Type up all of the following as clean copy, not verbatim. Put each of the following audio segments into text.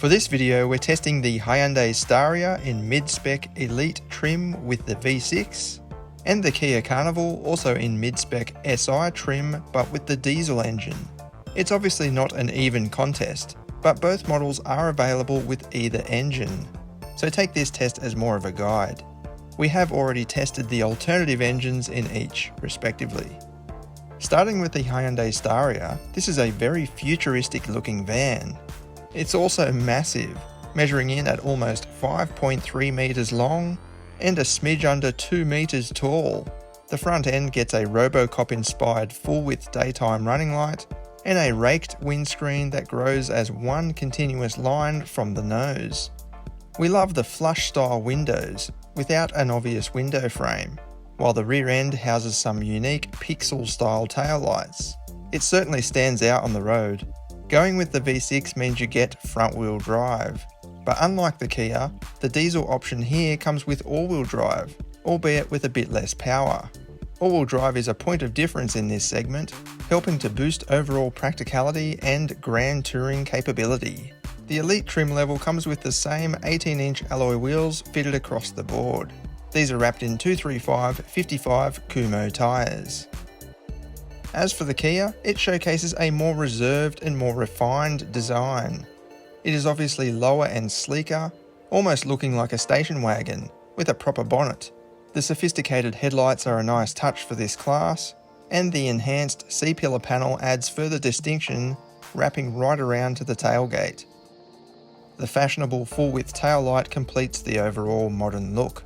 For this video, we're testing the Hyundai Staria in mid-spec Elite trim with the V6, and the Kia Carnival also in mid-spec SI trim but with the diesel engine. It's obviously not an even contest, but both models are available with either engine, so take this test as more of a guide. We have already tested the alternative engines in each, respectively. Starting with the Hyundai Staria, this is a very futuristic looking van. It's also massive, measuring in at almost 5.3 meters long and a smidge under 2 meters tall. The front end gets a Robocop inspired full-width daytime running light and a raked windscreen that grows as one continuous line from the nose. We love the flush style windows without an obvious window frame, while the rear end houses some unique pixel style taillights. It certainly stands out on the road. Going with the V6 means you get front wheel drive, but unlike the Kia, the diesel option here comes with all-wheel drive, albeit with a bit less power. All-wheel drive is a point of difference in this segment, helping to boost overall practicality and grand touring capability. The Elite trim level comes with the same 18-inch alloy wheels fitted across the board. These are wrapped in 235/55 Kumo tyres. As for the Kia, it showcases a more reserved and more refined design. It is obviously lower and sleeker, almost looking like a station wagon, with a proper bonnet. The sophisticated headlights are a nice touch for this class, and the enhanced C-pillar panel adds further distinction, wrapping right around to the tailgate. The fashionable full-width taillight completes the overall modern look.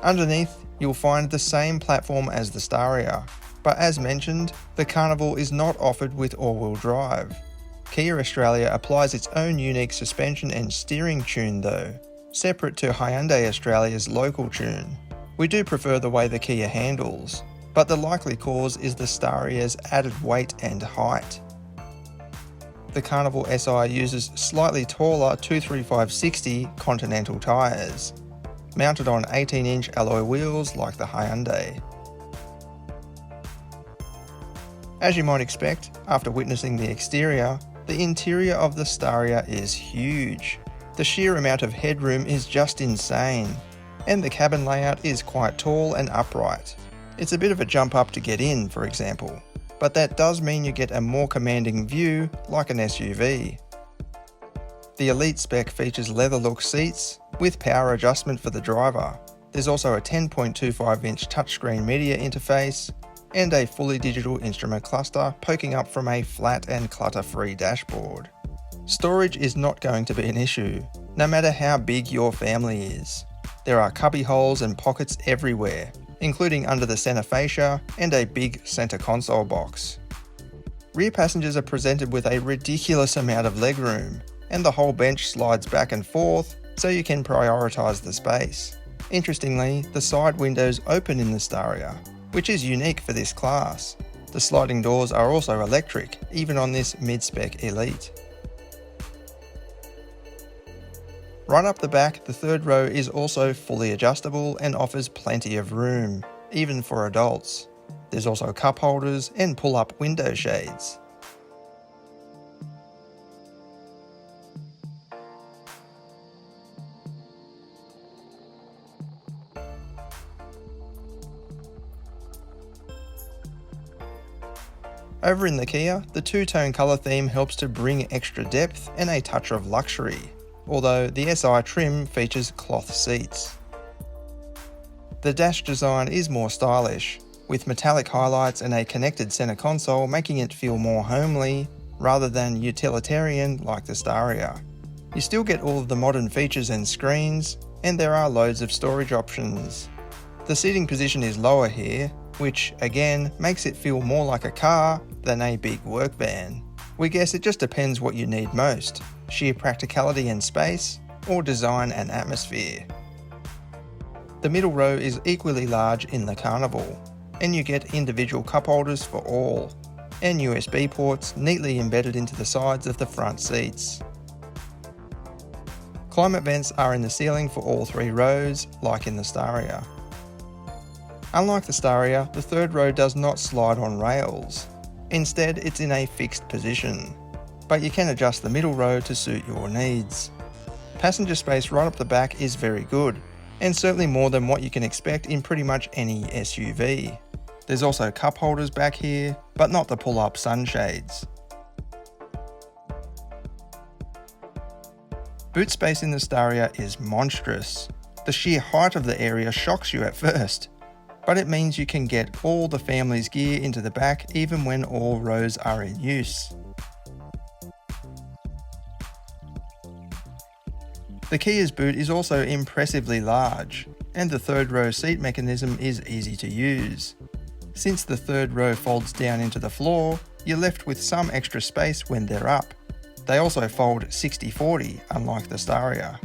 Underneath, you'll find the same platform as the Staria, but as mentioned, the Carnival is not offered with all-wheel drive. Kia Australia applies its own unique suspension and steering tune though, separate to Hyundai Australia's local tune. We do prefer the way the Kia handles, but the likely cause is the Staria's added weight and height. The Carnival Si uses slightly taller 235/60 Continental tyres, mounted on 18-inch alloy wheels like the Hyundai. As you might expect, after witnessing the exterior, the interior of the Staria is huge. The sheer amount of headroom is just insane, and the cabin layout is quite tall and upright. It's a bit of a jump up to get in, for example, but that does mean you get a more commanding view like an SUV. The Elite spec features leather look seats with power adjustment for the driver. There's also a 10.25-inch touchscreen media interface and a fully digital instrument cluster poking up from a flat and clutter-free dashboard. Storage is not going to be an issue, no matter how big your family is. There are cubby holes and pockets everywhere, including under the center fascia and a big center console box. Rear passengers are presented with a ridiculous amount of legroom, and the whole bench slides back and forth so you can prioritise the space. Interestingly, the side windows open in the Staria, which is unique for this class. The sliding doors are also electric, even on this mid-spec Elite. Right up the back, the third row is also fully adjustable and offers plenty of room, even for adults. There's also cup holders and pull-up window shades. Over in the Kia, the two-tone colour theme helps to bring extra depth and a touch of luxury, although the SI trim features cloth seats. The dash design is more stylish, with metallic highlights and a connected centre console making it feel more homely rather than utilitarian like the Staria. You still get all of the modern features and screens, and there are loads of storage options. The seating position is lower here, which again makes it feel more like a car than a big work van. We guess it just depends what you need most, sheer practicality and space, or design and atmosphere. The middle row is equally large in the Carnival, and you get individual cup holders for all, and USB ports neatly embedded into the sides of the front seats. Climate vents are in the ceiling for all three rows, like in the Staria. Unlike the Staria, the third row does not slide on rails. Instead, it's in a fixed position. but you can adjust the middle row to suit your needs. Passenger space right up the back is very good, and certainly more than what you can expect in pretty much any SUV. There's also cup holders back here, but not the pull-up sunshades. Boot space in the Staria is monstrous. The sheer height of the area shocks you at first, but it means you can get all the family's gear into the back even when all rows are in use. The Kia's boot is also impressively large, and the third row seat mechanism is easy to use. Since the third row folds down into the floor, you're left with some extra space when they're up. They also fold 60-40, unlike the Staria.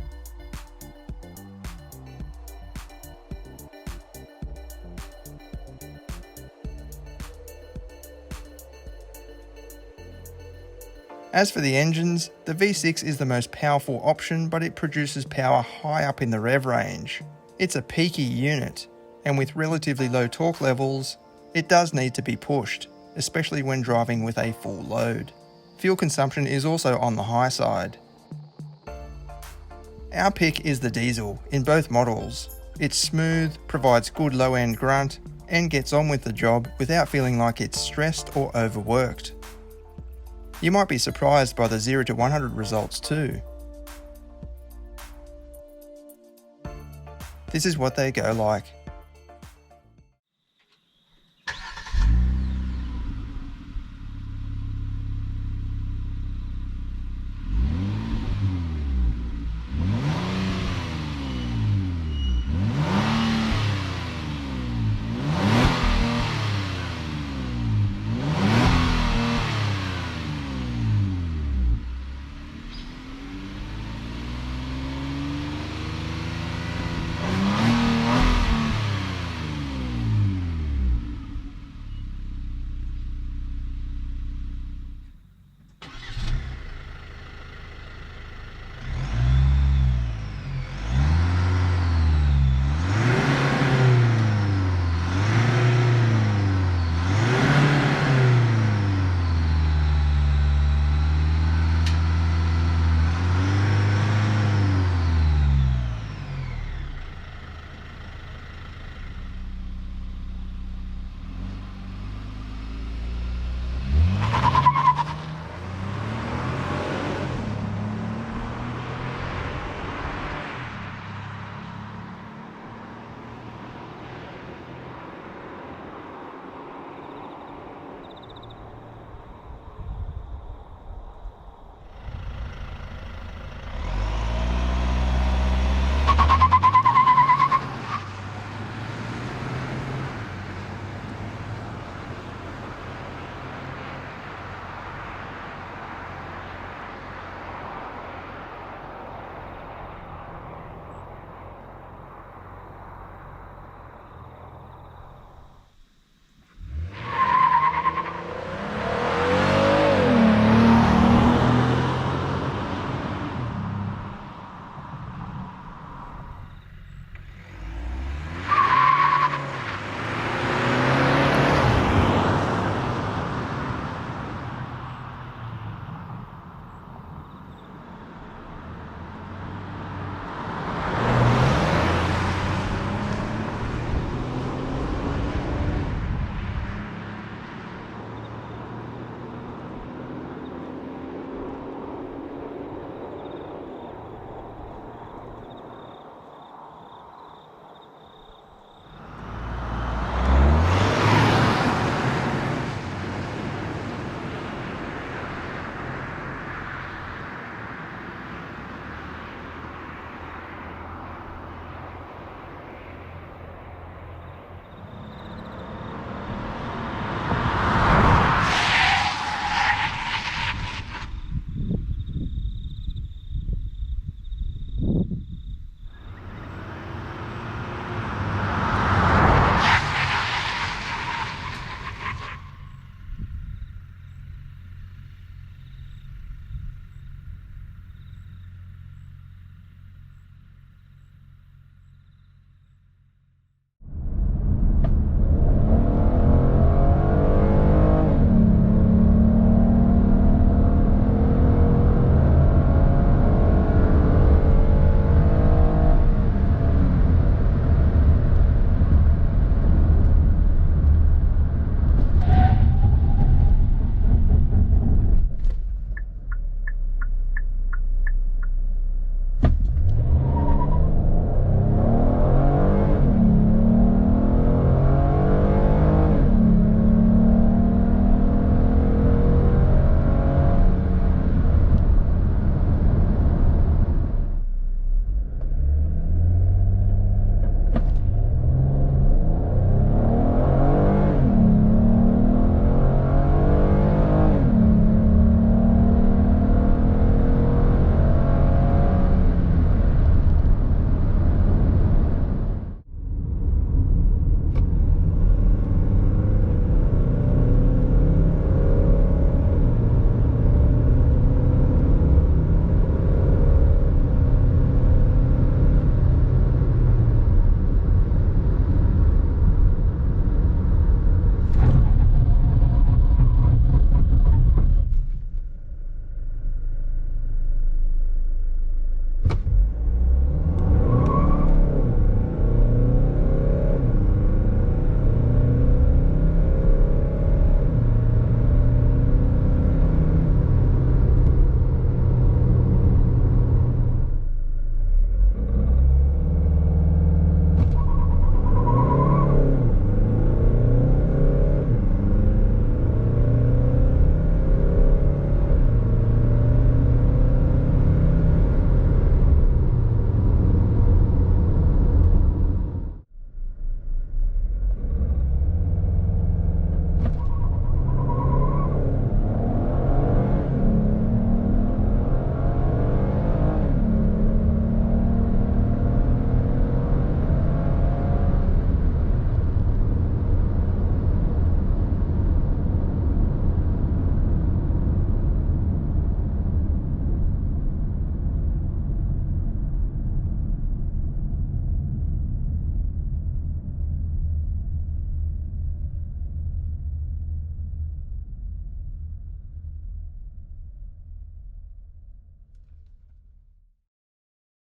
As for the engines, the V6 is the most powerful option, but it produces power high up in the rev range. It's a peaky unit, and with relatively low torque levels, it does need to be pushed, especially when driving with a full load. Fuel consumption is also on the high side. Our pick is the diesel in both models. It's smooth, provides good low-end grunt, and gets on with the job without feeling like it's stressed or overworked. You might be surprised by the 0 to 100 results too. This is what they go like.